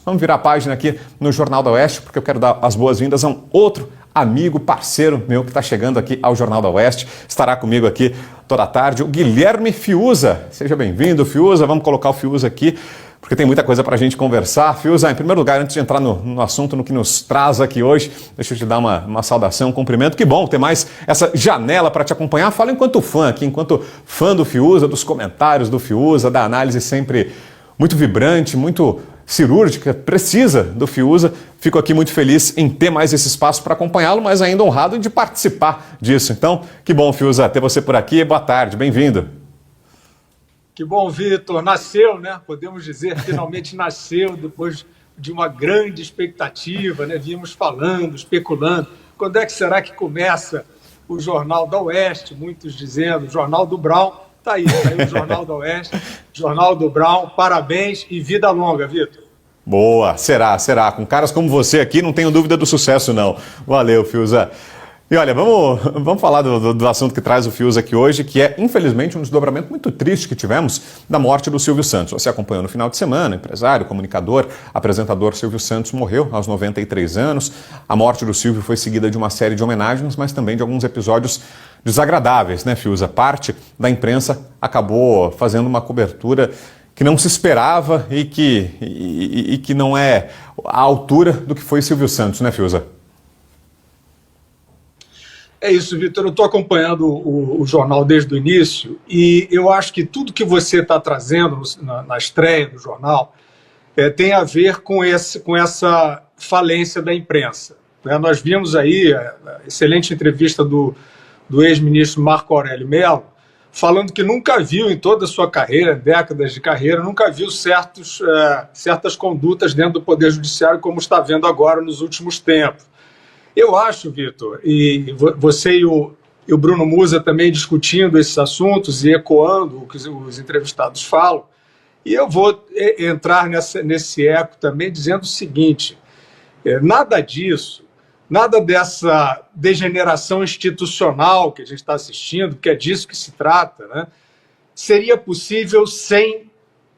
Vamos virar a página aqui no Jornal da Oeste, porque eu quero dar as boas-vindas a um outro amigo, parceiro meu que está chegando aqui ao Jornal da Oeste. Estará comigo aqui toda a tarde o Guilherme Fiuza. Seja bem-vindo, Fiuza. Vamos colocar o Fiuza aqui, porque tem muita coisa para a gente conversar. Fiuza, em primeiro lugar, antes de entrar no assunto, no que nos traz aqui hoje, deixa eu te dar uma saudação, um cumprimento. Que bom ter mais essa janela para te acompanhar. Fala enquanto fã aqui, enquanto fã do Fiuza, dos comentários do Fiuza, da análise sempre muito vibrante, muito cirúrgica, precisa do Fiuza. Fico aqui muito feliz em ter mais esse espaço para acompanhá-lo, mas ainda honrado de participar disso. Então, que bom, Fiuza, ter você por aqui. Boa tarde, bem-vindo. Que bom, Vitor. Nasceu, né? Podemos dizer, finalmente nasceu depois de uma grande expectativa, né? Vínhamos falando, especulando. Quando é que será que começa o Jornal da Oeste? Muitos dizendo, Jornal do Brown. Tá aí o Jornal da Oeste, Jornal do Brown. Parabéns e vida longa, Vitor. Boa, será. Com caras como você aqui, não tenho dúvida do sucesso, não. Valeu, Fiuza. E olha, vamos falar do assunto que traz o Fiuza aqui hoje, que é, infelizmente, um desdobramento muito triste que tivemos da morte do Silvio Santos. Você acompanhou no final de semana, empresário, comunicador, apresentador Silvio Santos morreu aos 93 anos. A morte do Silvio foi seguida de uma série de homenagens, mas também de alguns episódios desagradáveis, né, Fiuza? Parte da imprensa acabou fazendo uma cobertura que não se esperava e que não é à altura do que foi Silvio Santos, né, Fiuza? É isso, Vitor. Eu estou acompanhando o jornal desde o início e eu acho que tudo que você está trazendo na estreia do jornal tem a ver com essa falência da imprensa. Nós vimos aí a excelente entrevista do ex-ministro Marco Aurélio Mello, falando que nunca viu em toda a sua carreira, décadas de carreira, nunca viu certas condutas dentro do Poder Judiciário como está vendo agora nos últimos tempos. Eu acho, Vitor, e você e o Bruno Musa também discutindo esses assuntos e ecoando o que os entrevistados falam, e eu vou entrar nesse eco também dizendo o seguinte, nada disso, nada dessa degeneração institucional que a gente está assistindo, que é disso que se trata, né, seria possível sem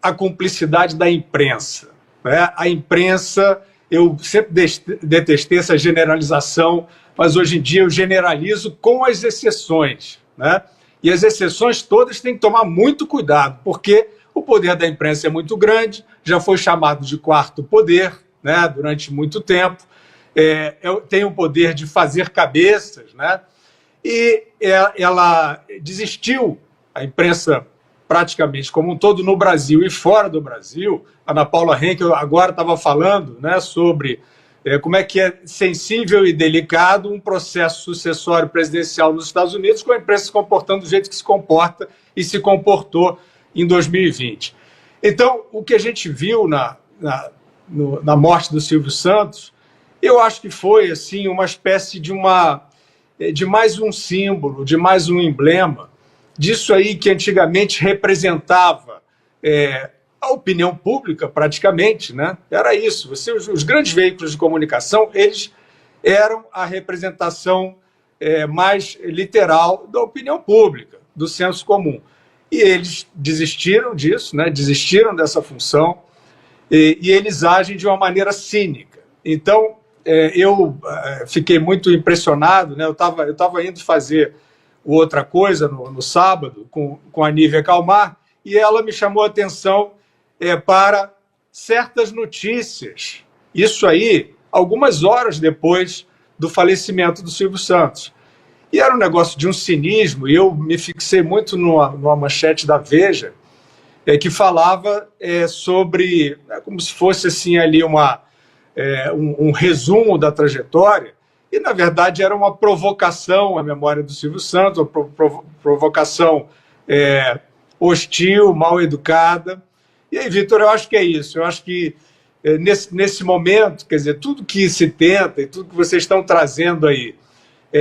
a cumplicidade da imprensa. Né? A imprensa... Eu sempre detestei essa generalização, mas hoje em dia eu generalizo com as exceções, né? E as exceções todas têm que tomar muito cuidado, porque o poder da imprensa é muito grande, já foi chamado de quarto poder, né, durante muito tempo, tem o poder de fazer cabeças, né? E ela desistiu, a imprensa praticamente como um todo no Brasil e fora do Brasil. A Ana Paula Henkel agora estava falando, né, sobre como é que é sensível e delicado um processo sucessório presidencial nos Estados Unidos com a imprensa se comportando do jeito que se comporta e se comportou em 2020. Então, o que a gente viu na morte do Silvio Santos, eu acho que foi assim, uma espécie de mais um símbolo, de mais um emblema, disso aí que antigamente representava a opinião pública, praticamente, né? Era isso. Os grandes veículos de comunicação, eles eram a representação mais literal da opinião pública, do senso comum. E eles desistiram disso, né? Desistiram dessa função, e eles agem de uma maneira cínica. Então, eu fiquei muito impressionado, né? Eu estava indo fazer outra coisa no sábado com a Nívia Calmar, e ela me chamou a atenção para certas notícias. Isso aí, algumas horas depois do falecimento do Silvio Santos. E era um negócio de um cinismo, e eu me fixei muito numa manchete da Veja, que falava sobre, como se fosse assim ali um resumo da trajetória. E, na verdade, era uma provocação à memória do Silvio Santos, uma provocação hostil, mal educada. E aí, Vitor, eu acho que é isso. Eu acho que, nesse momento, quer dizer, tudo que se tenta e tudo que vocês estão trazendo aí,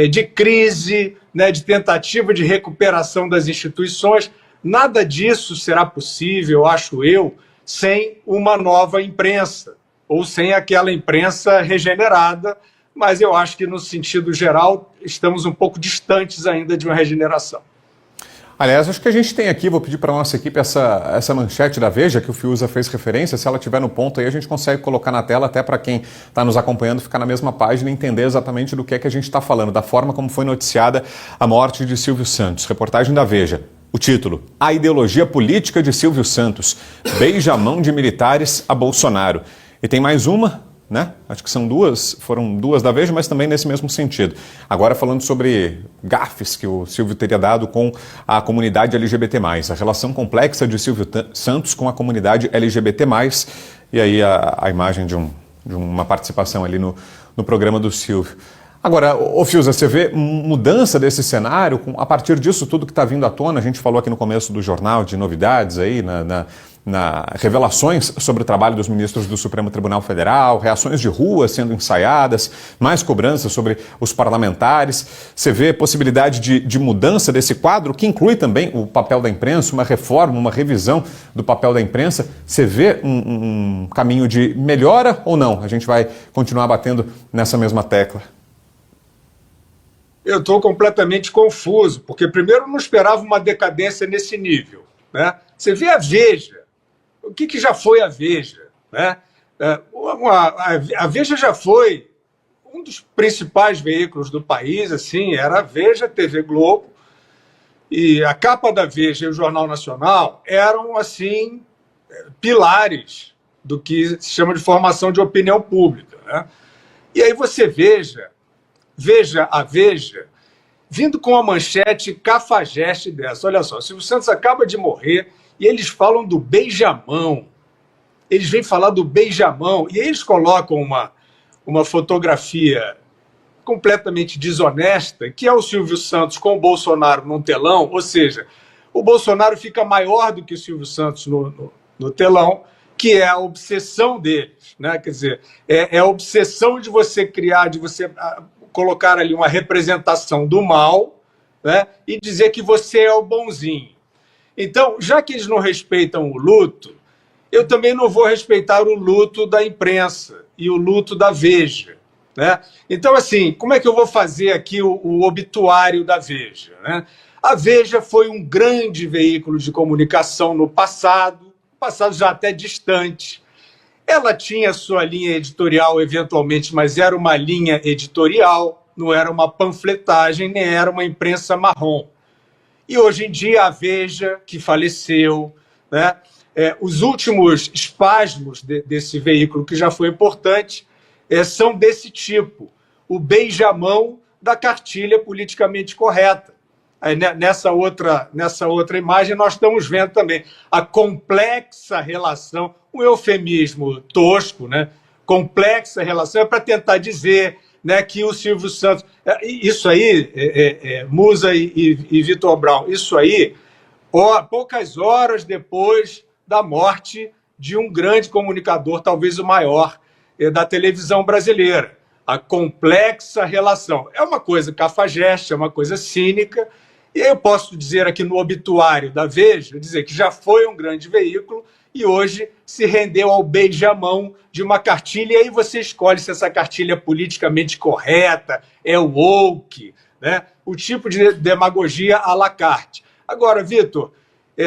de crise, né, de tentativa de recuperação das instituições, nada disso será possível, acho eu, sem uma nova imprensa, ou sem aquela imprensa regenerada, mas eu acho que, no sentido geral, estamos um pouco distantes ainda de uma regeneração. Aliás, acho que a gente tem aqui, vou pedir para a nossa equipe essa manchete da Veja que o Fiuza fez referência, se ela estiver no ponto aí a gente consegue colocar na tela até para quem está nos acompanhando ficar na mesma página e entender exatamente do que é que a gente está falando, da forma como foi noticiada a morte de Silvio Santos. Reportagem da Veja. O título: A ideologia política de Silvio Santos, beija a mão de militares a Bolsonaro. E tem mais uma, né? Acho que foram duas da Veja, mas também nesse mesmo sentido. Agora falando sobre gafes que o Silvio teria dado com a comunidade LGBT+, a relação complexa de Silvio Santos com a comunidade LGBT+, e aí a imagem de uma participação ali no programa do Silvio. Agora, Fiuza, você vê mudança desse cenário a partir disso tudo que está vindo à tona? A gente falou aqui no começo do jornal de novidades aí, revelações sobre o trabalho dos ministros do Supremo Tribunal Federal, reações de rua sendo ensaiadas, mais cobranças sobre os parlamentares. Você vê possibilidade de mudança desse quadro, que inclui também o papel da imprensa, uma reforma, uma revisão do papel da imprensa. Você vê um caminho de melhora ou não? A gente vai continuar batendo nessa mesma tecla. Eu estou completamente confuso, porque primeiro eu não esperava uma decadência nesse nível, né? Você vê a Veja, o que já foi a Veja, né? A Veja já foi um dos principais veículos do país, assim, era a Veja, TV Globo, e a capa da Veja e o Jornal Nacional eram, assim, pilares do que se chama de formação de opinião pública, né? E aí você veja a Veja vindo com uma manchete cafajeste dessa. Olha só, o Silvio Santos acaba de morrer e eles falam do beijamão. Eles vêm falar do beijamão e aí eles colocam uma fotografia completamente desonesta, que é o Silvio Santos com o Bolsonaro num telão, ou seja, o Bolsonaro fica maior do que o Silvio Santos no telão, que é a obsessão deles, né? Quer dizer, é a obsessão de você criar, de você colocar ali uma representação do mal, né? E dizer que você é o bonzinho. Então, já que eles não respeitam o luto, eu também não vou respeitar o luto da imprensa e o luto da Veja, né? Então, assim, como é que eu vou fazer aqui o obituário da Veja, né? A Veja foi um grande veículo de comunicação no passado já até distante. Ela tinha sua linha editorial, eventualmente, mas era uma linha editorial, não era uma panfletagem, nem era uma imprensa marrom. E hoje em dia a Veja, que faleceu, né? Os últimos espasmos desse veículo, que já foi importante, são desse tipo. O beijamão da cartilha politicamente correta. Aí, nessa outra imagem, nós estamos vendo também a complexa relação, um eufemismo tosco, né? Complexa relação é para tentar dizer, né, que o Silvio Santos... Isso aí, Musa e Vitor Brown, isso aí, poucas horas depois da morte de um grande comunicador, talvez o maior, da televisão brasileira. A complexa relação. É uma coisa cafajeste, é uma coisa cínica. E eu posso dizer aqui no obituário da Veja, dizer que já foi um grande veículo e hoje se rendeu ao beijamão de uma cartilha, e aí você escolhe se essa cartilha é politicamente correta, é woke, né? O tipo de demagogia à la carte. Agora, Vitor,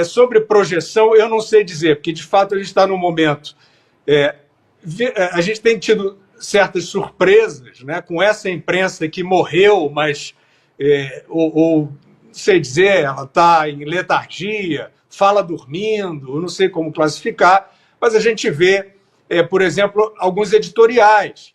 sobre projeção, eu não sei dizer, porque de fato a gente está num momento... a gente tem tido certas surpresas, né, com essa imprensa que morreu, mas... não sei dizer, ela está em letargia, fala dormindo, eu não sei como classificar, mas a gente vê, por exemplo, alguns editoriais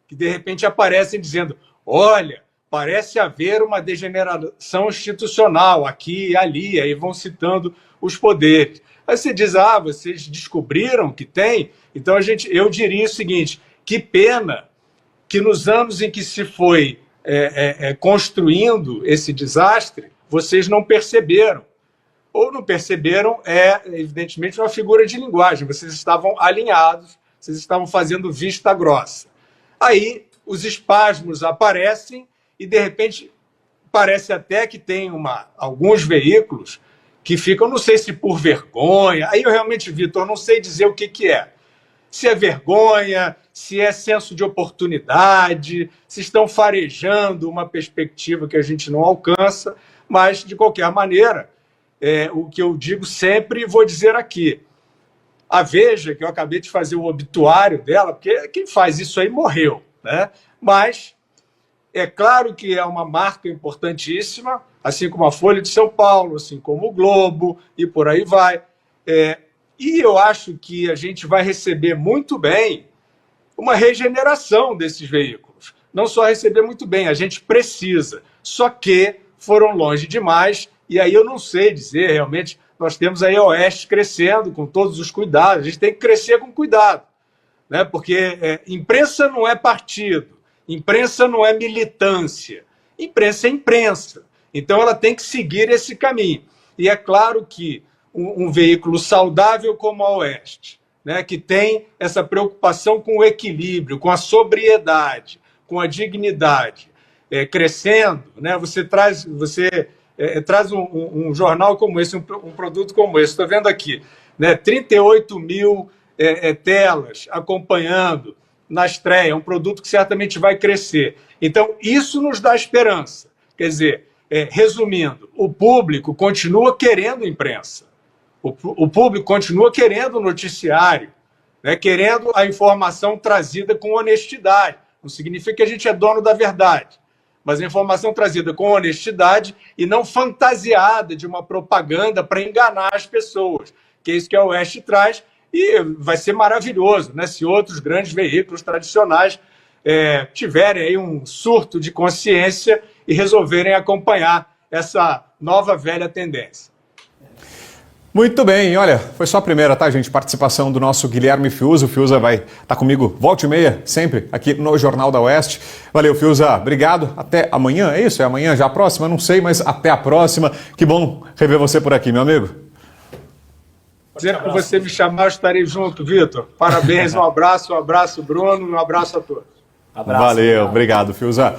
que de repente aparecem dizendo: olha, parece haver uma degeneração institucional aqui e ali, aí vão citando os poderes. Aí você diz: vocês descobriram que tem? Então eu diria o seguinte: que pena que nos anos em que se foi construindo esse desastre, vocês não perceberam. Ou não perceberam evidentemente, uma figura de linguagem. Vocês estavam alinhados, vocês estavam fazendo vista grossa. Aí os espasmos aparecem e, de repente, parece até que tem alguns veículos que ficam, não sei se por vergonha, aí eu realmente, Vitor, não sei dizer o que é. Se é vergonha, se é senso de oportunidade, se estão farejando uma perspectiva que a gente não alcança, mas, de qualquer maneira, o que eu digo sempre e vou dizer aqui. A Veja, que eu acabei de fazer o obituário dela, porque quem faz isso aí morreu, né? Mas é claro que é uma marca importantíssima, assim como a Folha de São Paulo, assim como o Globo e por aí vai. E eu acho que a gente vai receber muito bem uma regeneração desses veículos. Não só receber muito bem, a gente precisa. Só que foram longe demais, e aí eu não sei dizer realmente. Nós temos aí a Oeste crescendo com todos os cuidados, a gente tem que crescer com cuidado, né? Porque imprensa não é partido, imprensa não é militância, imprensa é imprensa. Então ela tem que seguir esse caminho. E é claro que um veículo saudável como a Oeste, né, que tem essa preocupação com o equilíbrio, com a sobriedade, com a dignidade, crescendo, né, você traz um jornal como esse, um produto como esse. Estou vendo aqui, né, 38 mil telas acompanhando na estreia, um produto que certamente vai crescer. Então, isso nos dá esperança. Quer dizer, resumindo, o público continua querendo imprensa, o público continua querendo noticiário, né, querendo a informação trazida com honestidade. Não significa que a gente é dono da verdade, mas a informação trazida com honestidade e não fantasiada de uma propaganda para enganar as pessoas, que é isso que a Oeste traz, e vai ser maravilhoso, né, se outros grandes veículos tradicionais tiverem aí um surto de consciência e resolverem acompanhar essa nova velha tendência. Muito bem, olha, foi só a primeira, tá, gente? Participação do nosso Guilherme Fiuza. O Fiuza vai estar comigo volta e meia, sempre, aqui no Jornal da Oeste. Valeu, Fiuza, obrigado. Até amanhã, é isso? É amanhã já a próxima? Não sei, mas até a próxima. Que bom rever você por aqui, meu amigo. Sempre que você me chamar, eu estarei junto, Vitor. Parabéns, um abraço, Bruno, um abraço a todos. Valeu, obrigado, Fiuza.